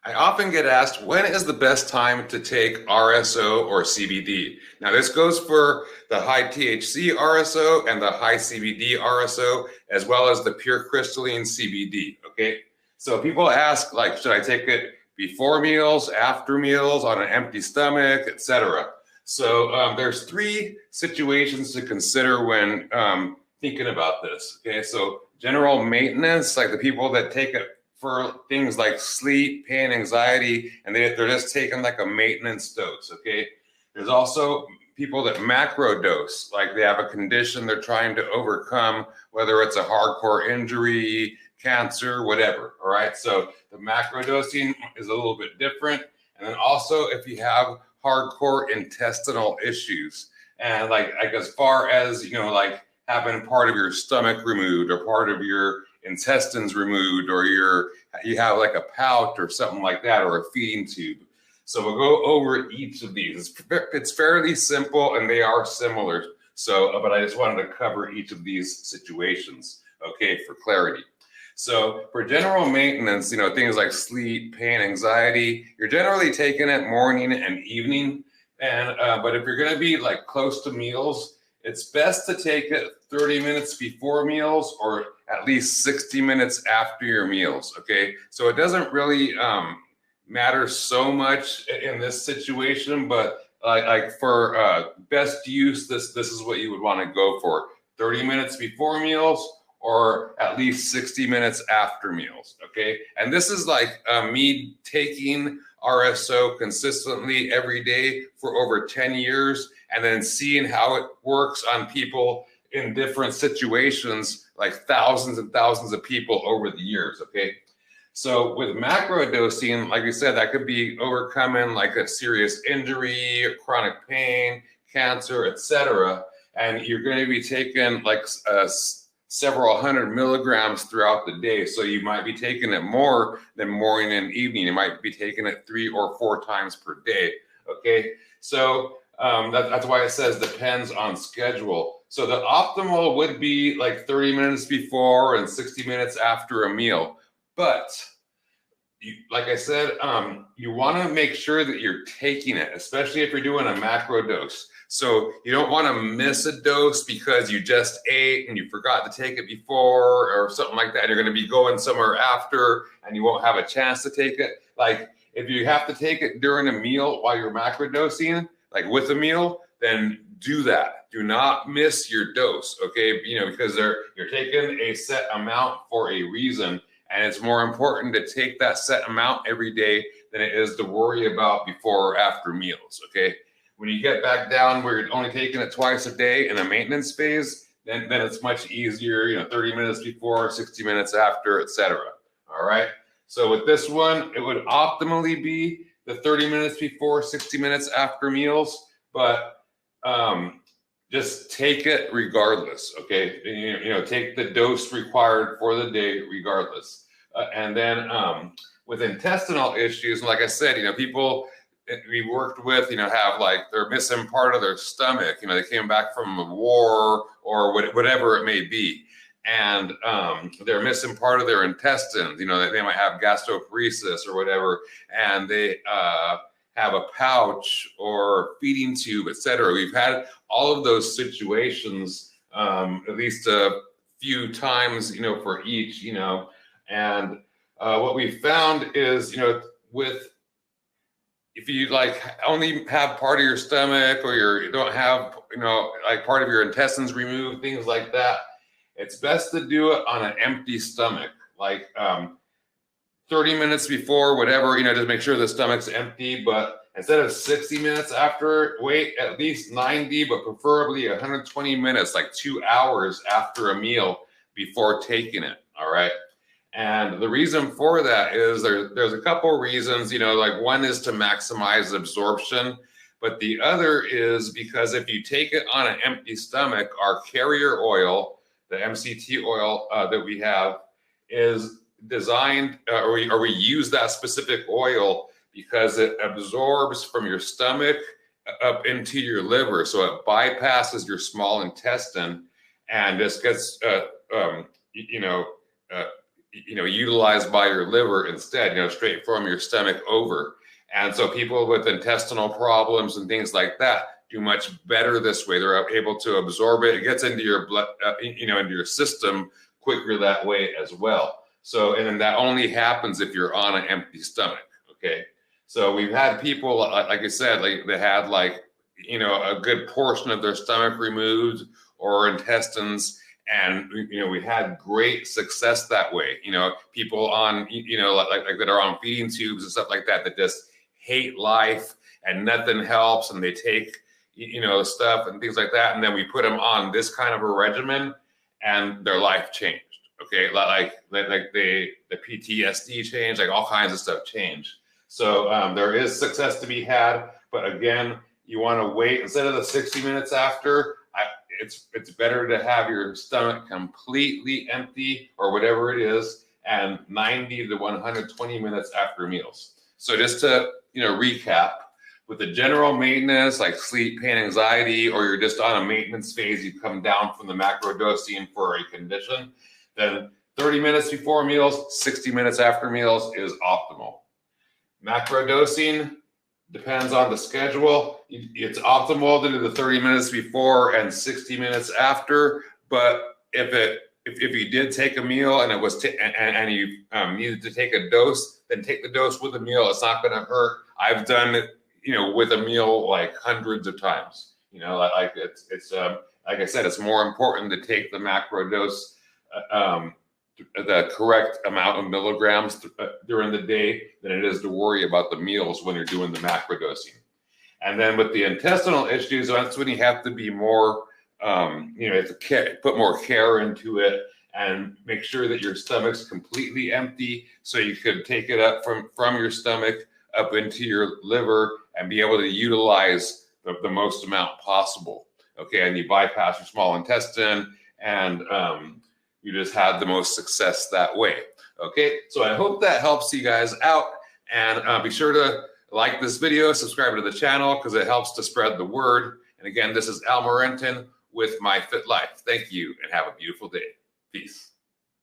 I often get asked, when is the best time to take RSO or CBD? Now, this goes for the high THC RSO and the high CBD RSO, as well as the pure crystalline CBD, okay? So people ask, like, should I take it before meals, after meals, on an empty stomach, etc.? So there's three situations to consider when thinking about this, okay? So general maintenance, like the people that take it for things like sleep, pain, anxiety, and they're just taking like a maintenance dose, okay? There's also people that macro dose, like they have a condition they're trying to overcome, whether it's a hardcore injury, cancer, whatever, all right? So the macro dosing is a little bit different. And then also if you have hardcore intestinal issues, and like as far as, like having part of your stomach removed or part of your intestines removed, or you have like a pouch or something like that, or a feeding tube. So we'll go over each of these. It's fairly simple and they are similar. So, but I just wanted to cover each of these situations, okay, for clarity. So for general maintenance, things like sleep, pain, anxiety, you're generally taking it morning and evening. And but if you're going to be like close to meals, it's best to take it 30 minutes before meals or at least 60 minutes after your meals, okay? So it doesn't really matter so much in this situation, but like for best use, this is what you would want to go for. 30 minutes before meals or at least 60 minutes after meals, okay? And this is like me taking RSO consistently every day for over 10 years and then seeing how it works on people in different situations, like thousands and thousands of people over the years, okay? So with macro dosing, like I said, that could be overcoming like a serious injury, chronic pain, cancer, etc. And you're going to be taking like several hundred milligrams throughout the day. So you might be taking it more than morning and evening. You might be taking it 3 or 4 times per day, okay? So that's why it says depends on schedule. So the optimal would be like 30 minutes before and 60 minutes after a meal. But like I said, you want to make sure that you're taking it, especially if you're doing a macro dose. So you don't want to miss a dose because you just ate and you forgot to take it before or something like that. You're going to be going somewhere after and you won't have a chance to take it. Like if you have to take it during a meal while you're macro dosing, like with a meal, then do that. Do not miss your dose, okay? Because you're taking a set amount for a reason, and it's more important to take that set amount every day than it is to worry about before or after meals, okay? When you get back down where you're only taking it twice a day in a maintenance phase, then it's much easier, 30 minutes before, 60 minutes after, etc. All right? So with this one, it would optimally be the 30 minutes before, 60 minutes after meals, but just take it regardless, okay? Take the dose required for the day regardless. And then with intestinal issues, like I said, people we worked with, have like they're missing part of their stomach, they came back from a war or whatever it may be. And they're missing part of their intestines, they might have gastroparesis or whatever, and they have a pouch or feeding tube, etc. We've had all of those situations at least a few times, for each, and what we found is, if you like only have part of your stomach or you don't have, like part of your intestines removed, things like that, it's best to do it on an empty stomach, like 30 minutes before, whatever, just make sure the stomach's empty. But instead of 60 minutes after, wait at least 90, but preferably 120 minutes, like 2 hours after a meal before taking it, all right? And the reason for that is there's a couple reasons, like one is to maximize absorption, but the other is because if you take it on an empty stomach, our carrier oil, the MCT oil that we have, is designed, or we use that specific oil because it absorbs from your stomach up into your liver. So it bypasses your small intestine and just gets, utilized by your liver instead, straight from your stomach over. And so people with intestinal problems and things like that do much better this way. They're able to absorb it. It gets into your blood, into your system quicker that way as well. So, and then that only happens if you're on an empty stomach. Okay. So we've had people, like I said, like they had like, a good portion of their stomach removed or intestines. And, we had great success that way. People on, like that are on feeding tubes and stuff like that, that just hate life and nothing helps. And they take, stuff and things like that. And then we put them on this kind of a regimen and their life changed. Okay. Like the PTSD changed, like all kinds of stuff changed. So there is success to be had. But again, you want to wait instead of the 60 minutes after. It's better to have your stomach completely empty or whatever it is, and 90 to 120 minutes after meals. So just to recap, with the general maintenance like sleep, pain, anxiety, or you're just on a maintenance phase, you come down from the macro dosing for a condition, then 30 minutes before meals, 60 minutes after meals is optimal. Macro dosing depends on the schedule. It's optimal to do the 30 minutes before and 60 minutes after. But if you did take a meal and it was and you needed to take a dose, then take the dose with a meal. It's not going to hurt. I've done it, with a meal like hundreds of times. Like it's like I said, it's more important to take the macro dose, the correct amount of milligrams during the day than it is to worry about the meals when you're doing the macro dosing. And then with the intestinal issues, that's when you have to be more, you have to put more care into it and make sure that your stomach's completely empty so you could take it up from your stomach up into your liver and be able to utilize the most amount possible. Okay, and you bypass your small intestine and you just had the most success that way. Okay, so I hope that helps you guys out, and be sure to like this video, subscribe to the channel because it helps to spread the word. And again, this is Al Morenton with My Fit Life. Thank you and have a beautiful day. Peace.